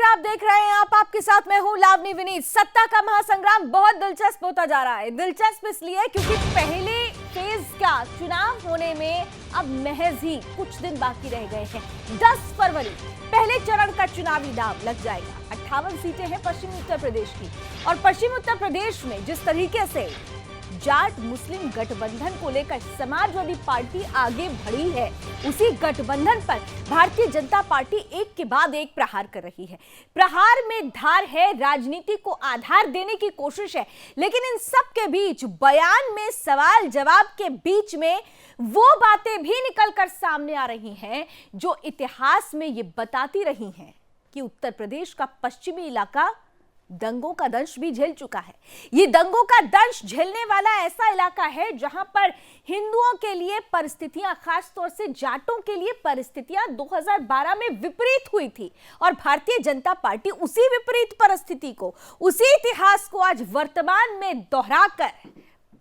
आप देख रहे हैं आपके साथ मैं हूं लावनी विनीत। सत्ता का महासंग्राम बहुत दिलचस्प होता जा रहा है। दिलचस्प इसलिए क्योंकि पहले फेज का चुनाव होने में अब महज ही कुछ दिन बाकी रह गए हैं। 10 फरवरी पहले चरण का चुनावी दांव लग जाएगा। 58 सीटें हैं पश्चिमी उत्तर प्रदेश की, और पश्चिमी उत्तर प्रदेश में जिस तरीके से जाट मुस्लिम गठबंधन को लेकर समाजवादी पार्टी आगे बढ़ी है, उसी गठबंधन पर भारतीय जनता पार्टी एक के बाद एक प्रहार कर रही है। प्रहार में धार है, राजनीति को आधार देने की कोशिश है, लेकिन इन सब के बीच बयान में सवाल जवाब के बीच में वो बातें भी निकलकर सामने आ रही हैं जो इतिहास में ये बताती रही हैं कि उत्तर प्रदेश का पश्चिमी इलाका दंगों का दंश भी झेल चुका है। ये दंगों का दंश झेलने वाला ऐसा इलाका है जहां पर हिंदुओं के लिए परिस्थितियां, खास तौर से जाटों के लिए परिस्थितियां 2012 में विपरीत हुई थी, और भारतीय जनता पार्टी उसी विपरीत परिस्थिति को, उसी इतिहास को आज वर्तमान में दोहराकर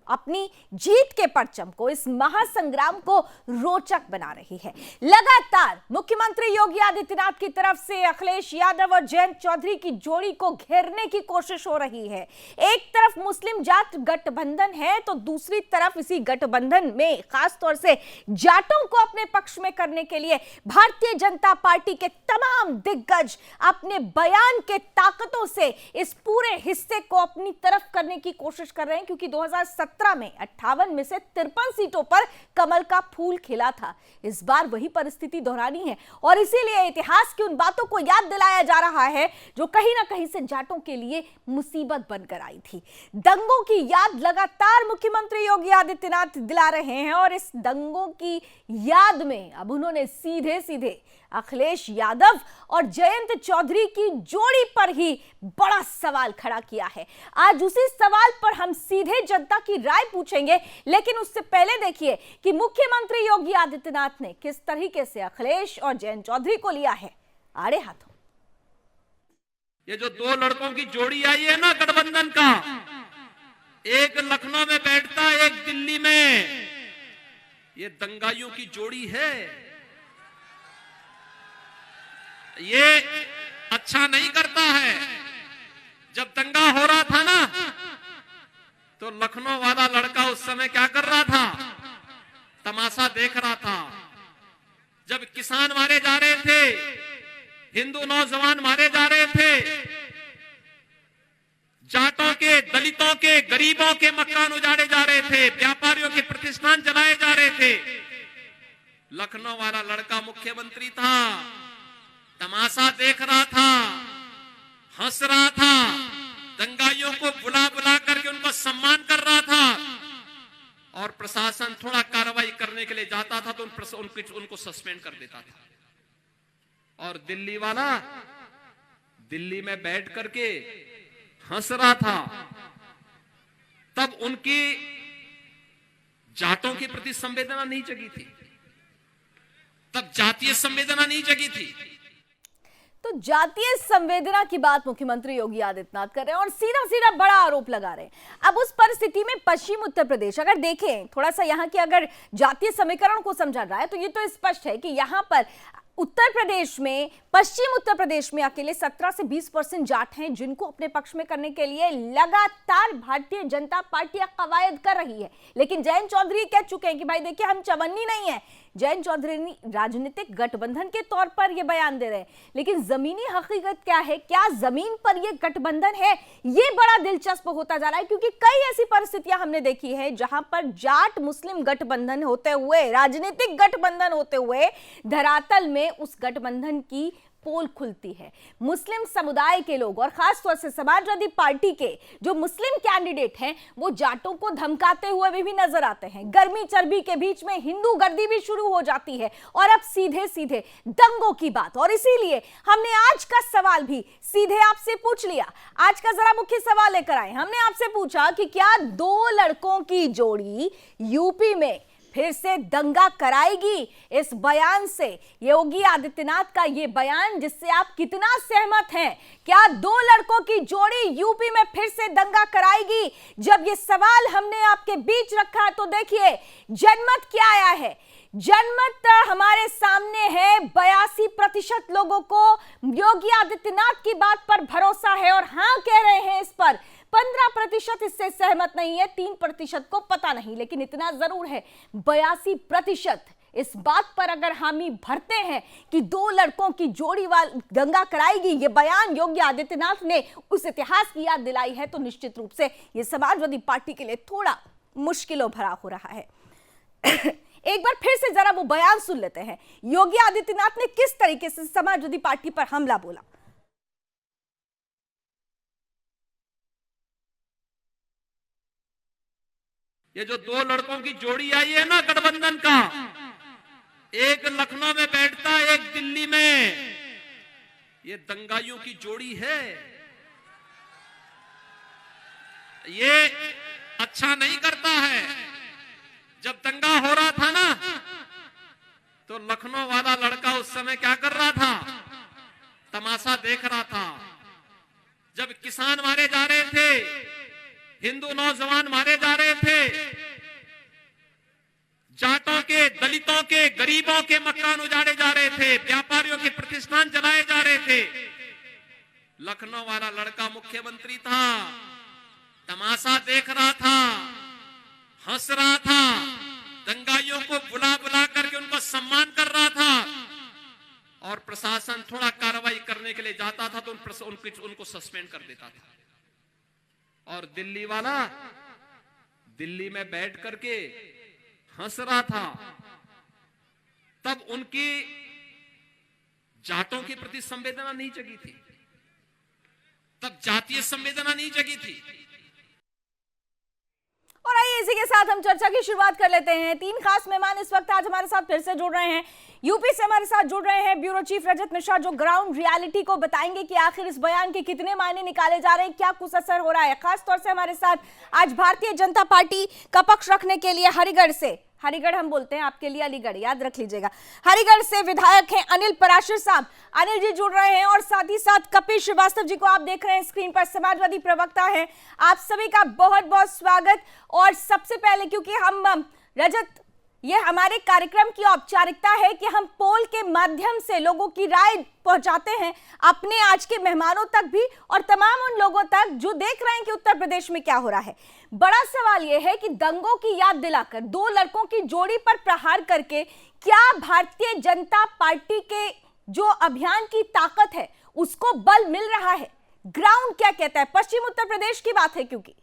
अपनी जीत के परचम को, इस महासंग्राम को रोचक बना रही है। लगातार मुख्यमंत्री योगी आदित्यनाथ की तरफ से अखिलेश यादव और जयंत चौधरी की जोड़ी को घेरने की कोशिश हो रही है। एक तरफ मुस्लिम जाट गठबंधन है, तो दूसरी तरफ इसी गठबंधन में खास तौर से जाटों को अपने पक्ष में करने के लिए भारतीय जनता पार्टी के तमाम दिग्गज अपने बयान के ताकतों से इस पूरे हिस्से को अपनी तरफ करने की कोशिश कर रहे हैं, क्योंकि 2017 में 58 में से 53 सीटों पर कमल का फूल खिला था। इस बार वही परिस्थिति दोहरानी है, और इसीलिए इतिहास की उन बातों को याद दिलाया जा रहा है जो कहीं ना कहीं से जाटों के लिए मुसीबत बनकर आई थी। दंगों की याद लगातार मुख्यमंत्री योगी आदित्यनाथ दिला रहे हैं, और इस दंगों की याद में अब उन्होंने सीधे सीधे अखिलेश यादव और जयंत चौधरी की जोड़ी पर ही बड़ा सवाल खड़ा किया है। आज उसी सवाल पर हम सीधे जनता की राय पूछेंगे, लेकिन उससे पहले देखिए कि मुख्यमंत्री योगी आदित्यनाथ ने किस तरीके से अखिलेश और जयंत चौधरी को लिया है आड़े हाथों। ये जो दो लड़कों की जोड़ी आई है ना गठबंधन का, एक लखनऊ में बैठता, एक दिल्ली में, ये दंगाइयों की जोड़ी है। ये अच्छा नहीं करता है। जब दंगा हो रहा था ना, तो लखनऊ वाला लड़का उस समय क्या कर रहा था? तमाशा देख रहा था। जब किसान मारे जा रहे थे, हिंदू नौजवान मारे जा रहे थे, जाटों के, दलितों के, गरीबों के मकान उजाड़े जा रहे थे, व्यापारियों के प्रतिष्ठान जलाए जा रहे थे, लखनऊ वाला लड़का मुख्यमंत्री था, तमाशा देख रहा था, हंस रहा था, दंगाइयों को बुला बुला करके उनको सम्मान कर रहा था, और प्रशासन थोड़ा कार्रवाई करने के लिए जाता था तो उनको सस्पेंड कर देता था। और दिल्ली वाला दिल्ली में बैठ करके हंस रहा था। तब उनकी जाटों के प्रति संवेदना नहीं जगी थी, तब जातीय संवेदना नहीं जगी थी। तो जातीय संवेदना की बात मुख्यमंत्री योगी आदित्यनाथ कर रहे हैं और सीधा सीधा बड़ा आरोप लगा रहे हैं। अब उस परिस्थिति में पश्चिम उत्तर प्रदेश, अगर देखें थोड़ा सा यहाँ की अगर जातीय समीकरण को समझा रहा है, तो ये तो स्पष्ट है कि यहाँ पर उत्तर प्रदेश में, पश्चिम उत्तर प्रदेश में अकेले 17 से 20% जाट हैं जिनको अपने पक्ष में करने के लिए लगातार भारतीय जनता पार्टी कवायद कर रही है। लेकिन जयंत चौधरी कह चुके हैं कि भाई देखिए, हम चवन्नी नहीं है। जयंत चौधरी राजनीतिक गठबंधन के तौर पर यह बयान दे रहे हैं, लेकिन जमीनी हकीकत क्या है, क्या जमीन पर यह गठबंधन है, यह बड़ा दिलचस्प होता जा रहा है। क्योंकि कई ऐसी परिस्थितियां हमने देखी है जहां पर जाट मुस्लिम गठबंधन होते हुए, राजनीतिक गठबंधन होते हुए, धरातल में उस गठबंधन की पोल खुलती है। मुस्लिम समुदाय के लोग और खास तौर से समाजवादी पार्टी के जो मुस्लिम कैंडिडेट हैं, वो जाटों को धमकाते हुए भी नजर आते हैं। गर्मी चर्बी के बीच में हिंदू गर्दी भी शुरू हो जाती है, और अब सीधे सीधे दंगों की बात। और इसीलिए हमने आज का सवाल भी सीधे आपसे पूछ लिया। आज का जरा मुख्य सवाल लेकर आए। हमने आपसे पूछा कि क्या दो लड़कों की जोड़ी यूपी में फिर से दंगा कराएगी। इस बयान से, योगी आदित्यनाथ का ये बयान जिससे आप कितना सहमत हैं, क्या दो लड़कों की जोड़ी यूपी में फिर से दंगा कराएगी? जब ये सवाल हमने आपके बीच रखा है तो देखिए जनमत क्या आया है। जनमत हमारे सामने है। 82% लोगों को योगी आदित्यनाथ की बात पर भरोसा है और हां कह रहे हैं इस पर। 15% इससे सहमत नहीं है, 3% को पता नहीं, लेकिन इतना जरूर है 82% इस बात पर अगर हामी भरते हैं कि दो लड़कों की जोड़ी वाल दंगा कराएगी। ये बयान योगी आदित्यनाथ ने उस इतिहास की याद दिलाई है, तो निश्चित रूप से ये समाजवादी पार्टी के लिए थोड़ा मुश्किलों भरा हो रहा है। एक बार फिर से जरा वो बयान सुन लेते हैं, योगी आदित्यनाथ ने किस तरीके से समाजवादी पार्टी पर हमला बोला। ये जो दो लड़कों की जोड़ी आई है ना गठबंधन का, एक लखनऊ में बैठता है, एक दिल्ली में, ये दंगाइयों की जोड़ी है। ये अच्छा नहीं करता है। जब दंगा हो रहा था ना, तो लखनऊ वाला लड़का उस समय क्या कर रहा था? तमाशा देख रहा था। जब किसान मारे जा रहे थे, हिंदू नौजवान मारे जा रहे थे, जाटों के, दलितों के, गरीबों के मकान उजाड़े जा रहे थे, व्यापारियों के प्रतिष्ठान जलाए जा रहे थे, लखनऊ वाला लड़का मुख्यमंत्री था, तमाशा देख रहा था, हंस रहा था, दंगाइयों को बुला बुला करके उनको सम्मान कर रहा था, और प्रशासन थोड़ा कार्रवाई करने के लिए जाता था तो उनको सस्पेंड कर देता था। और दिल्ली वाला दिल्ली में बैठ करके हंस रहा था। तब उनकी जाटों के प्रति संवेदना नहीं जगी थी, तब जातीय संवेदना नहीं जगी थी। और आइए इसी के साथ हम चर्चा की शुरुआत कर लेते हैं। तीन खास मेहमान इस वक्त आज हमारे साथ फिर से जुड़ रहे हैं। यूपी से हमारे साथ जुड़ रहे हैं ब्यूरो चीफ रजत मिश्रा, जो ग्राउंड रियलिटी को बताएंगे कि आखिर इस बयान के कितने मायने निकाले जा रहे हैं, क्या कुछ असर हो रहा है। खासतौर से हमारे साथ आज भारतीय जनता पार्टी का पक्ष रखने के लिए हरिगढ़ से, हरिगढ़ हम बोलते हैं आपके लिए अलीगढ़, याद रख लीजिएगा, हरिगढ़ से विधायक हैं अनिल पराशर साहब। अनिल जी जुड़ रहे हैं और साथ ही साथ कपिल श्रीवास्तव जी को आप देख रहे हैं स्क्रीन पर, समाजवादी प्रवक्ता हैं। आप सभी का बहुत बहुत स्वागत। और सबसे पहले, क्योंकि हम रजत, ये हमारे कार्यक्रम की औपचारिकता है कि हम पोल के माध्यम से लोगों की राय पहुंचाते हैं अपने आज के मेहमानों तक भी और तमाम उन लोगों तक जो देख रहे हैं कि उत्तर प्रदेश में क्या हो रहा है। बड़ा सवाल यह है कि दंगों की याद दिलाकर दो लड़कों की जोड़ी पर प्रहार करके क्या भारतीय जनता पार्टी के जो अभियान की ताकत है उसको बल मिल रहा है? ग्राउंड क्या कहता है? पश्चिम उत्तर प्रदेश की बात है, क्योंकि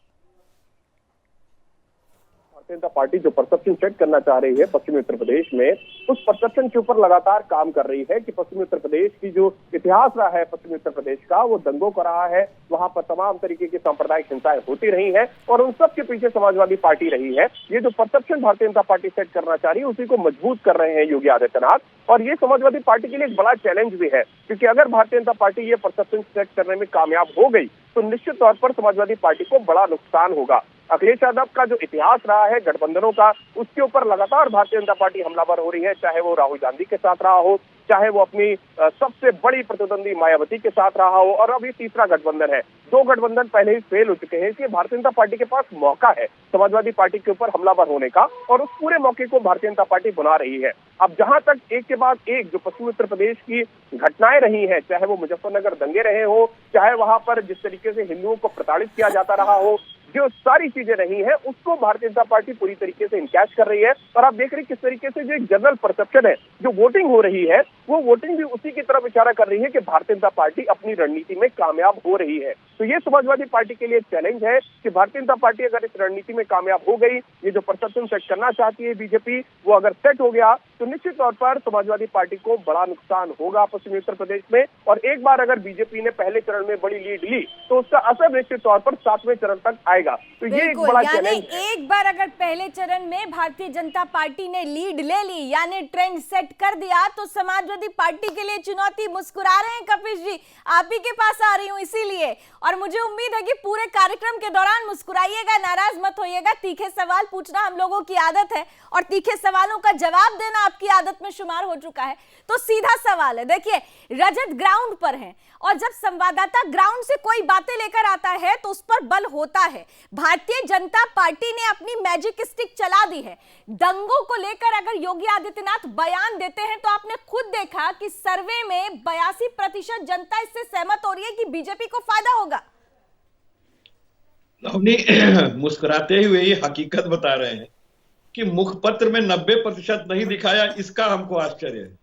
भारतीय जनता पार्टी जो परसेप्शन सेट करना चाह रही है पश्चिमी उत्तर प्रदेश में, उस परसेप्शन के ऊपर लगातार काम कर रही है कि पश्चिमी उत्तर प्रदेश की जो इतिहास रहा है पश्चिमी उत्तर प्रदेश का, वो दंगों का रहा है। वहां पर तमाम तरीके की सांप्रदायिक हिंसाएं होती रही हैं और उन सब के पीछे समाजवादी पार्टी रही है। ये जो perception Bharatiya Janata party set करना चाह रही है उसी को मजबूत कर रहे हैं योगी आदित्यनाथ। और ये समाजवादी पार्टी के लिए एक बड़ा चैलेंज भी है, क्योंकि अगर भारतीय जनता पार्टी ये परसेप्शन सेट करने में कामयाब हो गई तो निश्चित तौर पर समाजवादी पार्टी को बड़ा नुकसान होगा। अखिलेश यादव का जो इतिहास रहा है गठबंधनों का, उसके ऊपर लगातार भारतीय जनता पार्टी हमलावर हो रही है, चाहे वो राहुल गांधी के साथ रहा हो, चाहे वो अपनी सबसे बड़ी प्रतिद्वंदी मायावती के साथ रहा हो, और अभी तीसरा गठबंधन है। दो गठबंधन पहले ही फेल हो चुके हैं, इसलिए भारतीय जनता पार्टी के पास मौका है समाजवादी पार्टी के ऊपर हमलावर होने का, और उस पूरे मौके को भारतीय जनता पार्टी बना रही है। अब जहां तक एक के बाद एक जो पश्चिमी उत्तर प्रदेश की घटनाएं रही हैं, चाहे वो मुजफ्फरनगर दंगे रहे हो, चाहे वहां पर जिस तरीके से हिंदुओं को प्रताड़ित किया जाता रहा हो, जो सारी चीजें रही हैं उसको भारतीय जनता पार्टी पूरी तरीके से इनकैश कर रही है। और आप देख रहे हैं किस तरीके से जो एक जनरल परसेप्शन है, जो वोटिंग हो रही है, वो वोटिंग भी उसी की तरफ इशारा कर रही है कि भारतीय जनता पार्टी अपनी रणनीति में कामयाब हो रही है। तो ये समाजवादी पार्टी के लिए एक चैलेंज है कि भारतीय जनता पार्टी अगर इस रणनीति में कामयाब हो गई, ये जो परसेप्शन सेट करना चाहती है बीजेपी, वो अगर सेट हो गया तो निश्चित तौर पर समाजवादी पार्टी को बड़ा नुकसान होगा पश्चिमी उत्तर प्रदेश में। और एक बार अगर बीजेपी ने पहले चरण में बड़ी लीड ली तो उसका असर निश्चित तौर पर 7वें चरण तक आएगा। तो ये एक बड़ा चैलेंज है। एक बार अगर पहले चरण में भारतीय जनता पार्टी ने लीड ले ली, यानी ट्रेंड सेट कर दिया तो समाजवादी पार्टी के लिए चुनौती। मुस्कुरा रहे हैं कपिश जी, आप ही के पास आ रही हूं इसीलिए, और मुझे उम्मीद है कि पूरे कार्यक्रम के दौरान मुस्कुराइएगा, नाराज मत होइएगा। तीखे सवाल पूछना हम लोगों की आदत है और तीखे सवालों का जवाब देना आपकी आदत में शुमार हो चुका है। तो सीधा सवाल है, देखिए रजत ग्राउंड पर है और जब संवाददाता ग्राउंड से कोई बातें लेकर आता है तो उस पर बल होता है। भारतीय जनता पार्टी ने अपनी मैजिक स्टिक चला दी है। दंगों को लेकर अगर योगी आदित्यनाथ बयान देते हैं तो आपने खुद देखा कि सर्वे में 82% जनता इससे सहमत हो रही है कि बीजेपी को फायदा होगा। मुस्कुराते हुए ये हकीकत बता रहे हैं कि मुखपत्र में 90% नहीं दिखाया, इसका हमको आश्चर्य है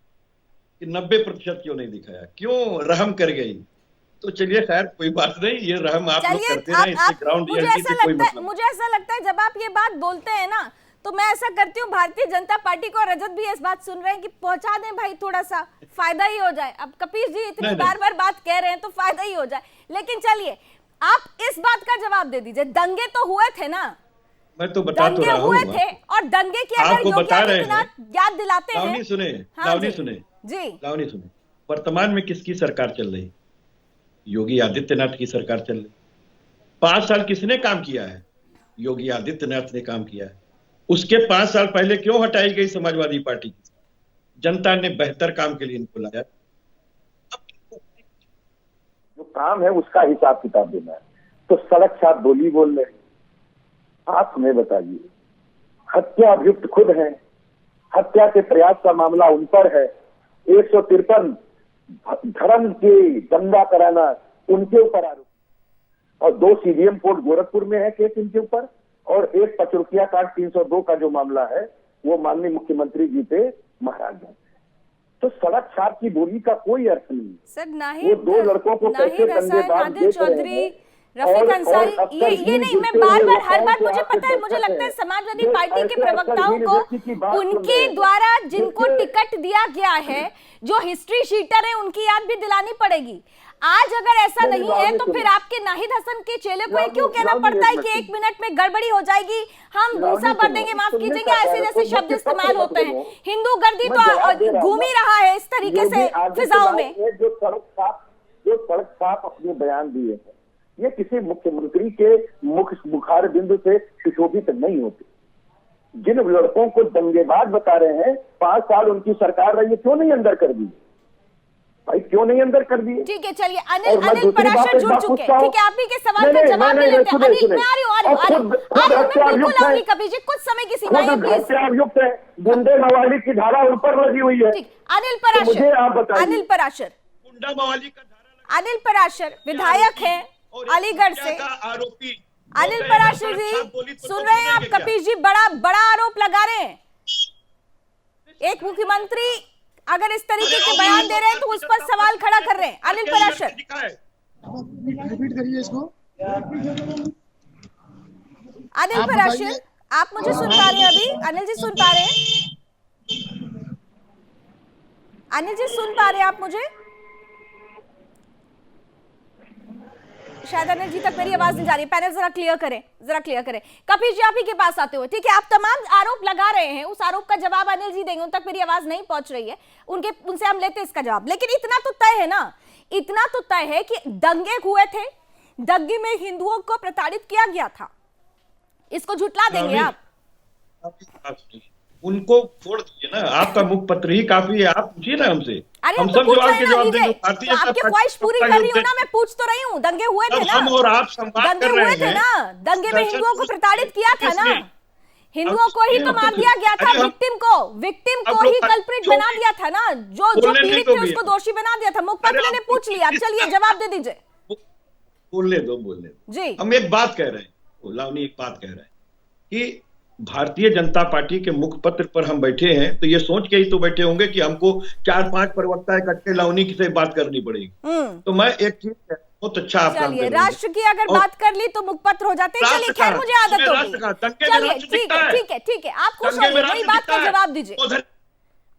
कि 90% क्यों नहीं दिखाया, क्यों रहम कर गई। तो चलिए खैर कोई बात नहीं, ये रहम आप लोग करते रहे, इससे ग्राउंड रियलिटी से कोई मतलब। मुझे ऐसा लगता है जब आप ये बात बोलते हैं ना तो मैं ऐसा करती हूँ, भारतीय जनता पार्टी को, रजत भी इस बात सुन रहे हैं कि पहुंचा दें भाई, थोड़ा सा फायदा ही हो जाए। अब कपिश जी इतनी बार बार बात कह रहे हैं तो फायदा ही हो जाए। लेकिन चलिए आप इस बात का जवाब दे दीजिए, दंगे तो हुए थे ना, मैं तो बता तो रहा हूँ, हुए थे, और दंगे की अगर योगी आदित्यनाथ याद दिलाते हैं। लावनी सुने, लावनी सुने जी, लावनी सुने, वर्तमान में किसकी सरकार चल रही? योगी आदित्यनाथ की सरकार चल रही। 5 साल किसने काम किया है? योगी आदित्यनाथ ने काम किया है। उसके 5 साल पहले क्यों हटाई गई समाजवादी पार्टी की? जनता ने बेहतर काम के लिए इनको लाया। जो काम है उसका हिसाब किताब देना है। तो सड़क छाप बोली बोल रहे, आप हमें बताइए, हत्या अभियुक्त खुद है, हत्या के प्रयास का मामला उन पर है, 153 धर्म के दंगा कराना उनके ऊपर आरोप, और 2 सीडीएम कोर्ट गोरखपुर में है केस इनके ऊपर, और एक पचरुखिया कांड 302 का जो मामला है वो माननीय मुख्यमंत्री जी पे महाराज है। तो सड़क छाप की बोली का कोई अर्थ नहीं सर। नहीं, वो 2 लड़कों को कैसे आदिल चौधरी, रफीक अंसारी, ये नहीं, मैं बार बार हर बार, मुझे पता है, मुझे लगता है समाजवादी पार्टी के प्रवक्ताओं को उनके द्वारा जिनको टिकट दिया गया है, जो हिस्ट्री शीटर है, उनकी याद भी दिलानी पड़ेगी। आज अगर ऐसा नहीं है तो फिर आपके नाहिद हसन के चेले को क्यों कहना पड़ता है कि 1 मिनट में गड़बड़ी हो जाएगी, हम भूसा भर देंगे, माफ कीजिएगा, ऐसे जैसे शब्द इस्तेमाल होते हैं। हिंदू गर्दी तो घूम ही रहा है इस तरीके से फिजाओं में। जो सड़क साफ अपने बयान दिए हैं, ये किसी मुख्यमंत्री के मुखार बिंदु से सुशोभित नहीं होते। जिन लड़कों को दंगेबाज बता रहे हैं, 5 साल उनकी सरकार रही है, क्यों नहीं अंदर कर दी भाई, क्यों नहीं अंदर कर दिए? ठीक है, चलिए अनिल पराशर जुड़ चुके हैं। ठीक है, आप ही के सवाल का जवाब ले लेते हैं। अनिल, मैं आ रही हूं, बिल्कुल आ रही कभी जी, कुछ समय की सीमा है प्लीज। हत्यायुक्त है, गुंडे मवाली की धारा उन पर लगी हुई है। ठीक, अनिल पराशर, मुझे आप बताइए। अनिल पराशर, गुंडा मवाली का धारा, अनिल पराशर विधायक हैं अलीगढ़ से। आरोपी अनिल पराशर जी सुन रहे हैं आप? कपिश जी बड़ा आरोप लगा रहे हैं। एक मुख्यमंत्री अगर इस तरीके के बयान दे रहे हैं तो उस पर सवाल खड़ा कर रहे हैं। अनिल पराशर, रिपीट करिए इसको। अनिल पराशर, आप मुझे सुन पा रहे हैं अभी? अनिल जी सुन पा रहे हैं? अनिल जी सुन पा रहे हैं आप मुझे? शायद अनिल जी तक मेरी आवाज नहीं जा रही। पैनल जरा क्लियर करें, जरा क्लियर करें। कपिश जी आप ही के पास आते हुए, ठीक है, आप तमाम आरोप लगा रहे हैं, उस आरोप का जवाब अनिल जी देंगे, उन तक मेरी आवाज नहीं पहुंच रही है, उनसे हम लेते हैं इसका जवाब। लेकिन इतना तो तय है ना, इतना तो तय है कि दंगे हुए थे, दंगे में हिंदुओं को प्रताड़ित किया गया था, इसको झुटला देंगे आप? उनको छोड़ दीजिए ना, आपका मुखपत्र ही काफी है, आप पूछिए ना हमसे, हम तो सब जवाब के जवाब देंगे। आपकी ख्वाहिश पूरी कर रही हूँ ना, मैं पूछ तो रही हूँ। दंगे हुए थे ना, हम और आप संवाद कर रहे हैं ना, दंगे में हिंदुओं को प्रताड़ित किया था ना, हिंदुओं को ही तो मार दिया गया था, विक्टिम को ही कल्प्रिट बना दिया था ना, जो पीड़ित थे उसको दोषी बना दिया था। मुखपत्र ने पूछ लिया, चलिए जवाब दे दीजिए। बोलने दो जी। हम एक बात कह रहे हैं, लावनी एक बात कह रहे हैं कि भारतीय जनता पार्टी के मुखपत्र पर हम बैठे हैं तो ये सोच के ही तो बैठे होंगे कि हमको 4-5 प्रवक्ता इकट्ठे लावनी की से बात करनी पड़ेगी। तो मैं एक चीज बहुत अच्छा आप काम कर रहे हैं। राष्ट्र की अगर बात कर ली तो मुखपत्र हो जाते हैं। चलिए खैर, मुझे आदत होगी। चलिए ठीक है, आप खुश होइए, मेरी बात का जवाब दीजिए,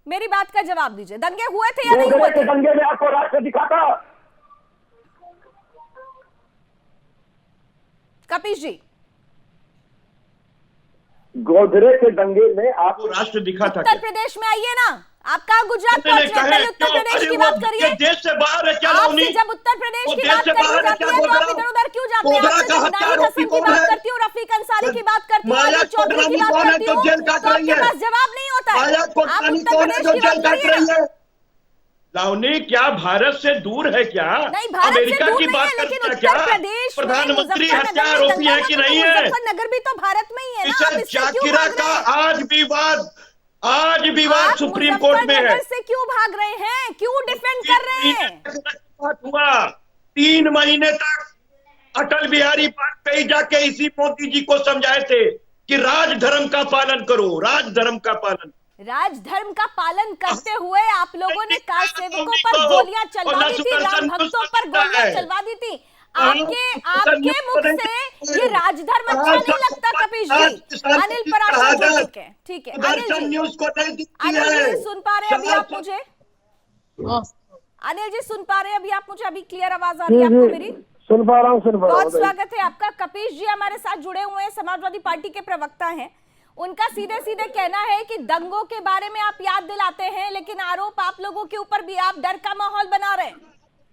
मेरी बात का जवाब दीजिए। दंगे हुए थे या नहीं हुए थे? दंगे में आपको राष्ट्र दिखाता। कपिश जी, गोधरे के दंगे में आपको राष्ट्र दिखा था। उत्तर प्रदेश में आइए ना, आप कहाँ गुजरात पहुंच रहे हैं? पहले उत्तर प्रदेश की बात करिए। देश से बाहर है क्या? आपसे जब उत्तर प्रदेश की बात करी जाती है तो आप इधर उधर क्यों जाते हैं? आपसे जब नाहिद हसन की बात करती हूँ, रफीक अंसारी की बात करती हूँ, आदिल चौधरी की बात करती हूँ, तो आपके पास जवाब नहीं होता है। आप उत्तर प्रदेश की बात करिए। लावनी क्या भारत से दूर है क्या? नहीं, भारत से दूर नहीं है, लेकिन उत्तर प्रदेश में प्रधानमंत्री हत्या आरोपी है कि नहीं है? मुजफ्फरनगर भी तो भारत में ही है ना। आप इससे क्यों जाकिरा भाग रहे का हैं? आज विवाद सुप्रीम कोर्ट में है। मुजफ्फरनगर से क्यों भाग रहे हैं? क्यों डिफेंड कर रहे हैं? हुआ 3 महीने तक अटल बिहारी वाजपेयी जाके इसी मोदी जी को समझाए थे कि राजधर्म का पालन करो, राजधर्म का पालन। राजधर्म का पालन करते हुए आप लोगों ने कार सेवकों पर गोलियां चलवा दी थी, राम भक्तों पर गोलियां चलवा दी थी। आपके मुख से ये राजधर्म अच्छा नहीं लगता कपिश जी। अनिल पराशर जी, ठीक है अनिल जी, न्यूज को नहीं दिखती अनिल है। जी सुन पा रहे हैं अभी आप मुझे? अनिल जी सुन पा रहे हैं अभी आप मुझे? अभी क्लियर आवाज आ रही है आपको मेरी? सुन पा रहा हूँ। बहुत स्वागत है आपका। कपिश जी हमारे साथ जुड़े हुए हैं, समाजवादी पार्टी के प्रवक्ता हैं। उनका सीधे सीधे कहना है कि दंगों के बारे में आप याद दिलाते हैं, लेकिन आरोप आप लोगों के ऊपर भी आप डर का माहौल बना रहे हैं।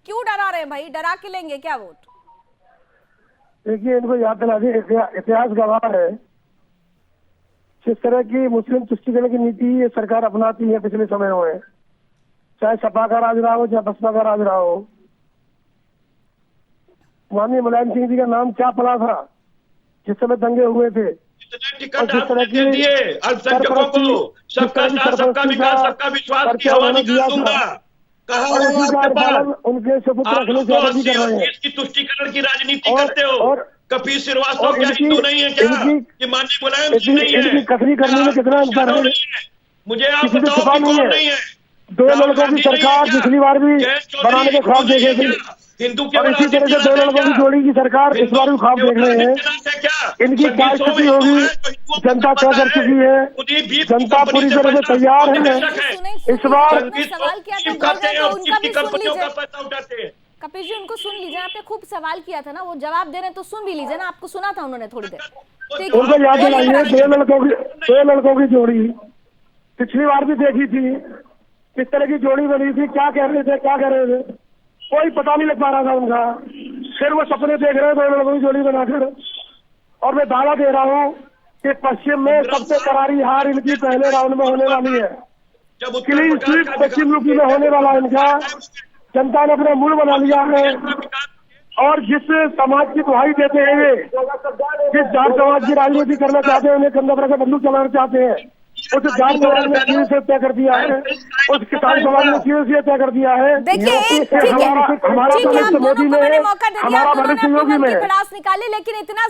क्यों डरा रहे हैं भाई? डरा के लेंगे क्या वोट? देखिए, इनको याद दिला दी, इतिहास गवाह है जिस तरह की मुस्लिम तुष्टिकरण की नीति ये सरकार अपनाती है पिछले समयों में, चाहे सपा का राज रहा हो चाहे बसपा का राज रहा हो। माननीय मुलायम सिंह जी का नाम क्या पड़ा था जिस समय दंगे हुए थे? टिकट आपने दे दिए अल्पसंख्यकों को, सबका साथ सबका विकास सबका विश्वास की हवा निकाल दूंगा। उनके सबूत रखने से आगे कर रहे हैं। इसकी तुष्टिकरण की राजनीति करते हो। और कपिल श्रीवास्तव क्या हिंदू नहीं है क्या? कि माननीय मुलायम सिंह नहीं है? कथनी करने में कितना अंतर है? मुझे आप बताओ कि कौन नहीं है? 2 लड़कों की सरकार पिछली बार भी बनाने के ख्वाब देखे थे, हिंदू और इसी तरह से 2 लड़कों की जोड़ी की सरकार इस बार भी ख्वाब देख रहे हैं। इनकी क्या स्थिति होगी जनता तय कर चुकी है। जनता पूरी तरह से तैयार है इस बार। सवाल किया था उनका भी सुन लीजिए। कपिल जी उनको सुन लीजिए, आपने खूब सवाल किया था ना, वो जवाब दे रहे हैं तो सुन भी लीजिए ना। आपको सुना था उन्होंने थोड़ी देर। उनको याद दिलाइए, 2 लड़कों की जोड़ी पिछली बार भी देखी थी, किस तरह की जोड़ी बनी थी, क्या कह रहे थे, कोई पता नहीं लग पा रहा था उनका। फिर वो सपने देख रहे हैं 2 लड़कों की जोड़ी बनाकर। और मैं दावा दे रहा हूँ कि पश्चिम में सबसे करारी हार इनकी पहले राउंड में होने वाली है। क्लीन स्वीप पश्चिम यूपी में होने वाला इनका। जनता ने अपना मूड बना लिया है, और जिस समाज की दुहाई देते हैं ये, जिस जाट समाज की राजनीति करना चाहते हैं, उन्हें कंधा पर बंदूक चलाना चाहते हैं, उस जाट समाज ने सीधे से तय कर दिया है, उस किसान समाज ने सीधे से तय कर दिया है। हमारा भविष्य मोदी में है, हमारा भविष्य योगी में है। खलास निकाले, लेकिन इतना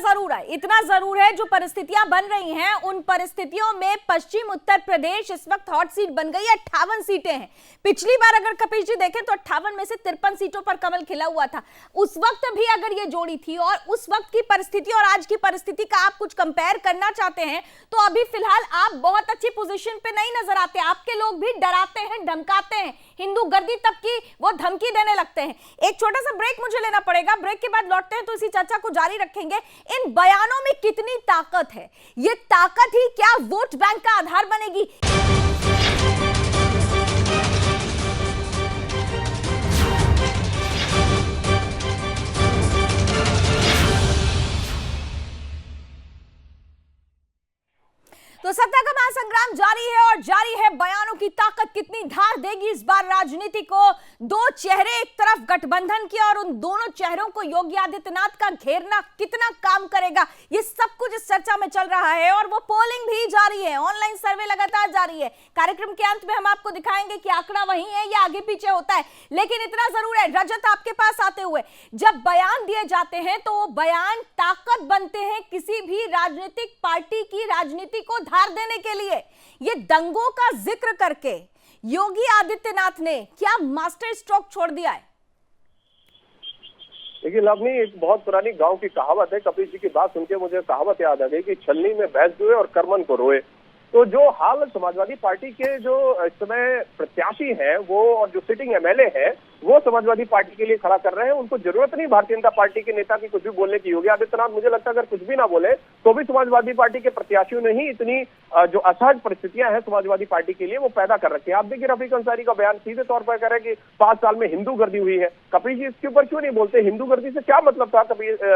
जरूर है जो परिस्थितियां बन रही हैं, उन परिस्थितियों में पश्चिम उत्तर प्रदेश इस वक्त हॉट सीट बन गई है। 58 सीटें हैं। पिछली बार अगर कपिल जी देखें तो 58 में से 53 सीटों पर कमल खिला हुआ था। उस वक्त भी अगर ये जोड़ी थी, और उस वक्त की परिस्थिति और आज की परिस्थिति का आप कुछ कंपेयर करना चाहते हैं, तो अभी फिलहाल आप बहुत अच्छी पोजीशन पे नहीं नजर आते। आपके लोग भी डराते हैं, धमकाते हैं, हिंदू गर्दी तक की वो धमकी देने लगते हैं। एक छोटा सा ब्रेक मुझे लेना पड़ेगा, ब्रेक के बाद लौटते हैं तो इसी चर्चा को जारी रखेंगे। इन बयानों में कितनी ताकत है? ये ताकत ही क्या वोट बैंक का आधार बनेगी? तो सत्ता का महासंग्राम जारी है, और जारी है बयानों की ताकत कितनी धार देगी इस बार राजनीति को। 2 चेहरे एक तरफ गठबंधन के, और उन दोनों चेहरों को योगी आदित्यनाथ का घेरना कितना काम करेगा, ये सब कुछ इस चर्चा में चल रहा है। और वो पोलिंग भी जारी है, ऑनलाइन सर्वे लगातार जारी है। कार्यक्रम के अंत में हम आपको दिखाएंगे कि आंकड़ा वही है या आगे पीछे होता है, लेकिन इतना जरूर है, रजत आपके पास आते हुए, जब बयान दिए जाते हैं तो वो बयान ताकत बनते हैं किसी भी राजनीतिक पार्टी की राजनीति को धार देने के लिए। ये दंगों का जिक्र करके योगी आदित्यनाथ ने क्या मास्टर स्ट्रोक छोड़ दिया है? देखिए लवनी, एक बहुत पुरानी गांव की कहावत है। कपिल जी की बात सुनकर मुझे कहावत याद आ गई कि छलनी में भैंस दुए और करमन को रोए। तो जो हाल समाजवादी पार्टी के जो इस समय प्रत्याशी हैं वो और जो सिटिंग एमएलए है वो समाजवादी पार्टी के लिए खड़ा कर रहे हैं, उनको जरूरत नहीं भारतीय जनता पार्टी के नेता की कुछ भी बोलने की। योगी आदित्यनाथ मुझे लगता है अगर कुछ भी ना बोले तो भी समाजवादी पार्टी के प्रत्याशियों ने ही इतनी जो असहज परिस्थितियां हैं समाजवादी पार्टी के लिए वो पैदा कर रखी है। आप देखिए रफीक अंसारी का बयान सीधे तौर पर कह रहा है कि 5 साल में हिंदू गर्दी हुई है। कपिल जी इसके ऊपर क्यों नहीं बोलते? हिंदू गर्दी से क्या मतलब था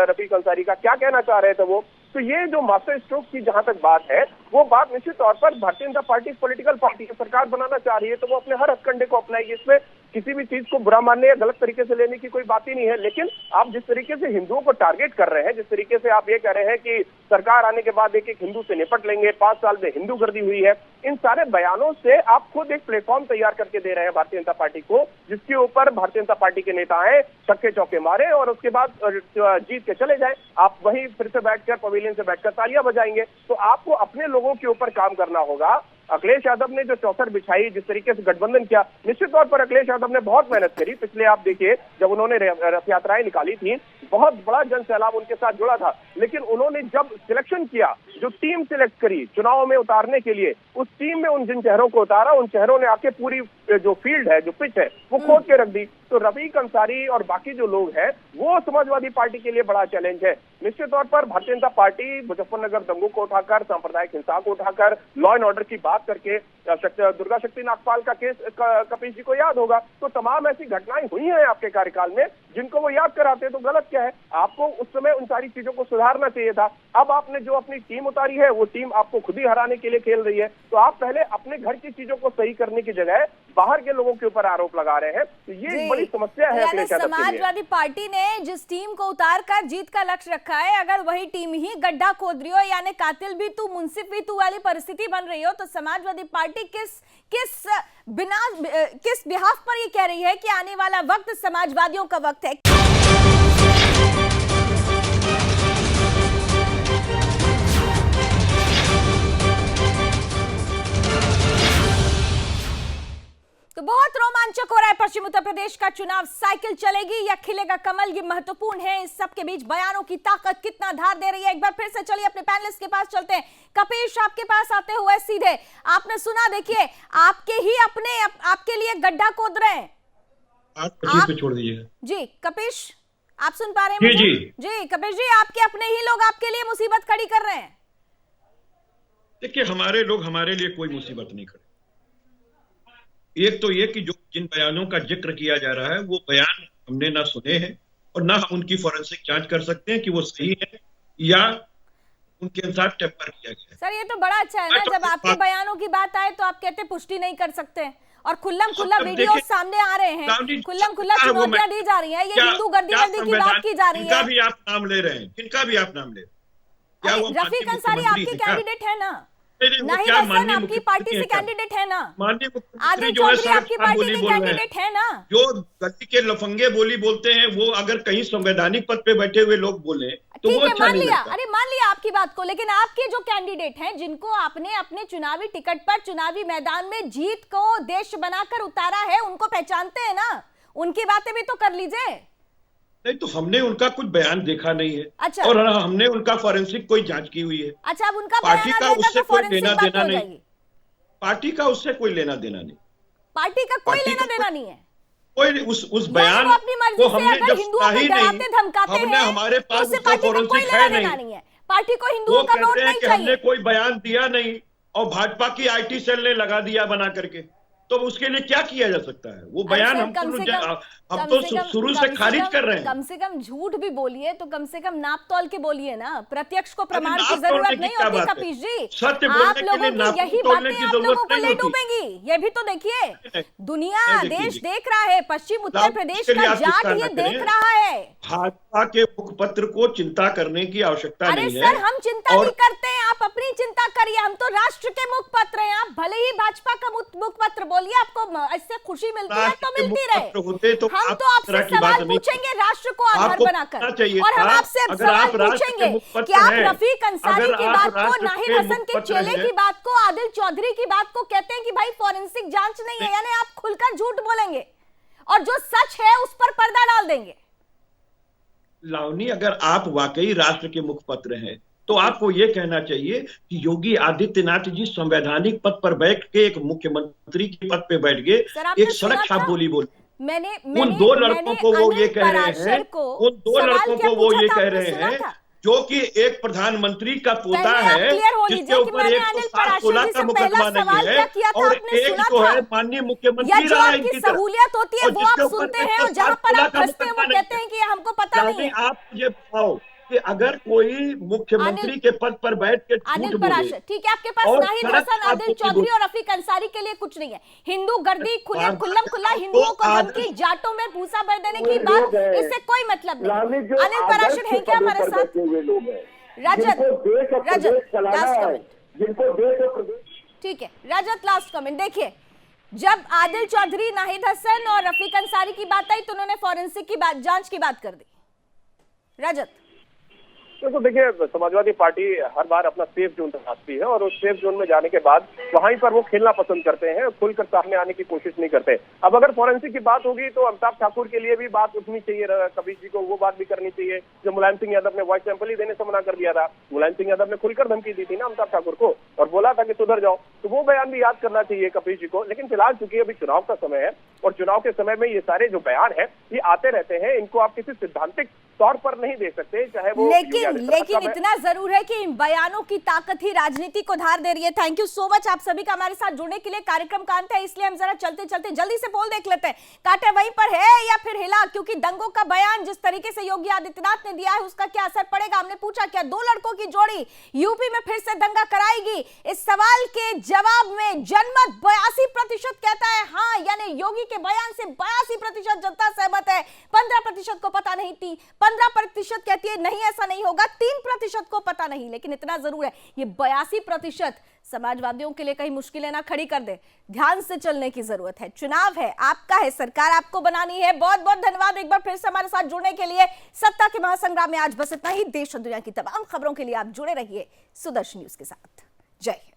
रफीक अंसारी का, क्या कहना चाह रहे थे वो? तो ये जो मास्टर स्ट्रोक की जहां तक बात है वो बात निश्चित तौर पर Bharatiya Janata party political party है, सरकार बनाना चाह रही है तो वो अपने हर हथकंडे को अपनाएगी। इसमें किसी भी चीज को बुरा मानने या गलत तरीके से लेने की कोई बात ही नहीं है। लेकिन आप जिस तरीके से हिंदुओं को टारगेट कर रहे हैं, जिस तरीके से आप ये कह रहे हैं कि सरकार आने के बाद एक एक हिंदू से निपट लेंगे, 5 साल में हिंदू गर्दी हुई है, इन सारे बयानों से आप खुद एक प्लेटफॉर्म तैयार करके दे रहे हैं भारतीय जनता पार्टी को, जिसके ऊपर भारतीय जनता पार्टी के नेता आए, छक्के चौके मारे और उसके बाद जीत के चले जाए। आप वहीं फिर से बैठकर पवेलियन से बैठकर तालियां बजाएंगे। तो आपको अपने लोगों के ऊपर काम करना होगा। अखिलेश यादव ने जो चौसर बिछाई, जिस तरीके से गठबंधन किया, निश्चित तौर पर अखिलेश यादव ने बहुत मेहनत करी। पिछले आप देखिए जब उन्होंने रथ यात्राएं निकाली थी, बहुत बड़ा जन सैलाब उनके साथ जुड़ा था। लेकिन उन्होंने जब सिलेक्शन किया, जो टीम सिलेक्ट करी चुनाव में उतारने के लिए, उस टीम में उन जिन चेहरों को उतारा, उन चेहरों ने आके पूरी जो फील्ड है, जो पिच है, वो खोद के रख दी। तो रफीक अंसारी और बाकी जो लोग हैं वो समाजवादी पार्टी के लिए बड़ा चैलेंज है। निश्चित तौर पर भारतीय जनता पार्टी मुजफ्फरनगर दंगों को उठाकर, सांप्रदायिक हिंसा को उठाकर, लॉ एंड ऑर्डर की बात करके, दुर्गा शक्ति नागपाल का केस कपिल जी को याद होगा, तो तमाम ऐसी घटनाएं हुई हैं आपके कार्यकाल में जिनको वो याद कराते, तो गलत क्या है? आपको उस समय उन सारी चीजों को सुधारना चाहिए था। अब आपने जो अपनी टीम उतारी है वो टीम आपको खुद ही हराने के लिए खेल रही है। तो आप पहले अपने घर की चीजों को सही करने की जगह बाहर के लोगों के ऊपर आरोप लगा रहे हैं। तो ये एक बड़ी समस्या है अखिलेश यादव के लिए। समाजवादी पार्टी ने जिस टीम को उतार कर जीत का लक्ष्य रखा है, अगर वही टीम ही गड्ढा खोद रही हो, यानी कातिल भी तू मुंसिफ भी तू वाली परिस्थिति बन रही हो, तो समाजवादी पार्टी किस बिहाफ पर ये कह रही है कि आने वाला वक्त समाजवादियों का वक्त है? तो बहुत रोमांचक हो रहा है पश्चिम उत्तर प्रदेश का चुनाव। साइकिल चलेगी या खिलेगा कमल, ये महत्वपूर्ण है। इस सब के बीच बयानों की ताकत कितना धार दे रही है। एक बार फिर से चलिए अपने पैनलिस्ट के पास चलते हैं। कपिश, आपके पास आते हुए सीधे आपने सुना, देखिए आपके ही अपने आपके लिए गड्ढा खोद रहे हैं। आप पे छोड़ दीजिएगा जी। कपिश, आप सुन पा रहे हैं? जी कपिश जी, आपके अपने ही लोग आपके लिए मुसीबत खड़ी कर रहे हैं। देखिए, हमारे लोग हमारे लिए कोई मुसीबत नहीं खड़े। एक तो ये कि जो जिन बयानों का जिक्र किया जा रहा है वो बयान हमने ना सुने हैं और ना हम उनकी फोरेंसिक जांच कर सकते हैं कि वो सही है या उनके अनुसार टेम्पर किया गया है। सर ये तो बड़ा अच्छा है ना, जब आपके बयानों की बात आए तो आप कहते पुष्टि नहीं कर सकते, और खुल्लम खुल्ला वीडियो सामने आ रहे हैं, खुल्लम खुल्ला चुनौतियां दी जा रही हैं। ये हिंदू गर्दी वर्दी की बात की जा रही है। किनका भी आप नाम ले रहे हैं, किनका भी आप नाम ले रहे हैं। रफीक अंसारी आपके कैंडिडेट है ना? नहीं हसन आपकी पार्टी से कैंडिडेट है ना? आदिल चौधरी आपकी पार्टी के कैंडिडेट है ना? जो गति के लफंगे बोली बोलते हैं वो अगर कहीं संवैधानिक पद पे बैठे हुए लोग बोले तो वो अच्छा नहीं लगता। अरे मान लिया आपकी बात को, लेकिन आपके जो कैंडिडेट हैं जिनको आपने अपने चुनावी टिकट पर चुनावी मैदान में जीत को देश बनाकर उतारा है, उनको पहचानते हैं ना? उनकी बातें भी तो कर लीजिए। नहीं तो हमने उनका कुछ बयान देखा नहीं है। अच्छा। और हमने उनका फॉरेंसिक कोई जांच की हुई है। अच्छा, अब उनका पार्टी का उससे कोई लेना देना नहीं। पार्टी का उससे कोई लेना देना नहीं। पार्टी का कोई लेना देना नहीं है। कोई उस बयान को हमने जब सुना ही नहीं, हमने हमारे पास उसका फॉरेंसिक है नहीं। पार्टी को हिंदुओं का वोट नहीं चाहिए। हमने कोई बयान दिया नहीं और भाजपा की आईटी सेल ने लगा दिया बना करके, तो उसके लिए क्या किया जा सकता है? वो बयान हम तो शुरू से खारिज कर रहे हैं। कम से कम झूठ भी बोलिए तो कम से कम नाप तोल के बोलिए ना, प्रत्यक्ष को प्रमाण की जरूरत नहीं होती। कपिश जी, आप लोगों की यही बातें आप लोगों को ले डूबेंगी। ये भी तो देखिए, दुनिया देश देख रहा है, पश्चिम उत्तर प्रदेश का जाट ये देख रहा है। भाजपा के मुखपत्र को चिंता करने की आवश्यकता नहीं है। अरे सर, हम चिंता नहीं करते हैं, आप अपनी चिंता करिए। हम तो राष्ट्र के मुखपत्र हैं। आप भले ही भाजपा का मुखपत्र बोलिए, आपको इससे खुशी मिलती है तो मिलती रहे। तो हम तो आपसे सवाल पूछेंगे राष्ट्र को आधार बनाकर, और हम आपसे सवाल पूछेंगे कि आप रफीक अंसारी की बात को, नाहिद हसन के चेले की बात को, आदिल चौधरी की बात को कहते हैं कि भाई फॉरेंसिक जांच नहीं है, यानी आप खुलकर झूठ बोलेंगे और जो सच है उस पर पर्दा डाल देंगे। लावनी, अगर आप वाकई राष्ट्र के मुखपत्र हैं तो आपको ये कहना चाहिए कि योगी आदित्यनाथ जी संवैधानिक पद पर बैठ के एक मुख्यमंत्री के पद पे बैठ गए, एक सड़क छाप बोली बोली। उन दो लड़कों को वो ये कह रहे हैं, उन दो लड़कों को वो ये कह रहे हैं जो कि एक प्रधानमंत्री का पोता है जिसके ऊपर 116 का मुकदमा नहीं है, और एक जो है माननीय मुख्यमंत्री रहा है इनकी सहूलियत होती है वो आप सुनते हैं, और जहां पर आप फंसते हैं वो कहते हैं कि हमको पता नहीं है। आप मुझे बताओ कि अगर कोई मुख्यमंत्री के पद पर बैठ के अनिल पराशर, ठीक है, आपके पास नाहिद हसन, आदिल चौधरी और रफीक अंसारी के लिए कुछ नहीं है। हिंदू गर्दी खुल्लम खुल्ला हिंदुओं को धमकी, जाटों में भूसा भर देने की बात, इससे कोई मतलब नहीं। अनिल पराशर है क्या हमारे साथ? रजत लास्ट कमेंट, ठीक है रजत लास्ट कमेंट। देखिए, जब आदिल चौधरी, नाहिद हसन और रफीक अंसारी की बात आई तो उन्होंने फॉरेंसिक की बात, जांच की बात कर दी। रजत, तो देखिए, समाजवादी पार्टी हर बार अपना सेफ जोन तलाशती है और उस सेफ जोन में जाने के बाद वहीं पर वो खेलना पसंद करते हैं, खुलकर सामने आने की कोशिश नहीं करते। अब अगर फॉरेंसिक की बात होगी तो अमिताभ ठाकुर के लिए भी बात उठनी चाहिए, कबीर जी को वो बात भी करनी चाहिए जो मुलायम सिंह यादव ने वॉइस सैंपल ही देने से मना कर दिया था। मुलायम सिंह यादव ने खुलकर धमकी दी थी ना अमिताभ ठाकुर को और बोला था कि सुधर जाओ, तो वो बयान भी याद करना चाहिए कबीर जी को। लेकिन फिलहाल चूंकि अभी चुनाव का समय है और चुनाव के समय में ये सारे जो बयान है ये आते रहते हैं, इनको आप किसी सिद्धांतिक तौर पर नहीं दे सकते, चाहे वो लेकिन इतना जरूर है कि इन बयानों की ताकत ही राजनीति को धार दे रही है। थैंक यू सो मच आप सभी का हमारे साथ जुड़ने के लिए। कार्यक्रम का अंत है, इसलिए हम जरा चलते चलते जल्दी से पोल देख लेते हैं, कांटे वहीं पर है या फिर हिला, क्योंकि दंगों का बयान जिस तरीके से योगी आदित्यनाथ ने दिया है उसका क्या असर पड़ेगा। हमने पूछा क्या दो लड़कों की जोड़ी यूपी में फिर से दंगा कराएगी? इस सवाल के जवाब में जनमत 82% कहता है हाँ, यानी योगी के बयान से 82% जनता सहमत है। 15% को पता नहीं थी, 15% कहती है नहीं ऐसा नहीं होगा, 3% को पता नहीं। लेकिन इतना जरूर है ये 82% समाजवादियों के लिए कहीं मुश्किलें ना खड़ी कर दे। ध्यान से चलने की जरूरत है, चुनाव है, आपका है, सरकार आपको बनानी है। बहुत बहुत धन्यवाद एक बार फिर से हमारे साथ जुड़ने के लिए। सत्ता के महासंग्राम में आज बस इतना ही। देश और दुनिया की तमाम खबरों के लिए आप जुड़े रहिए सुदर्शन न्यूज के साथ। जय हिंद।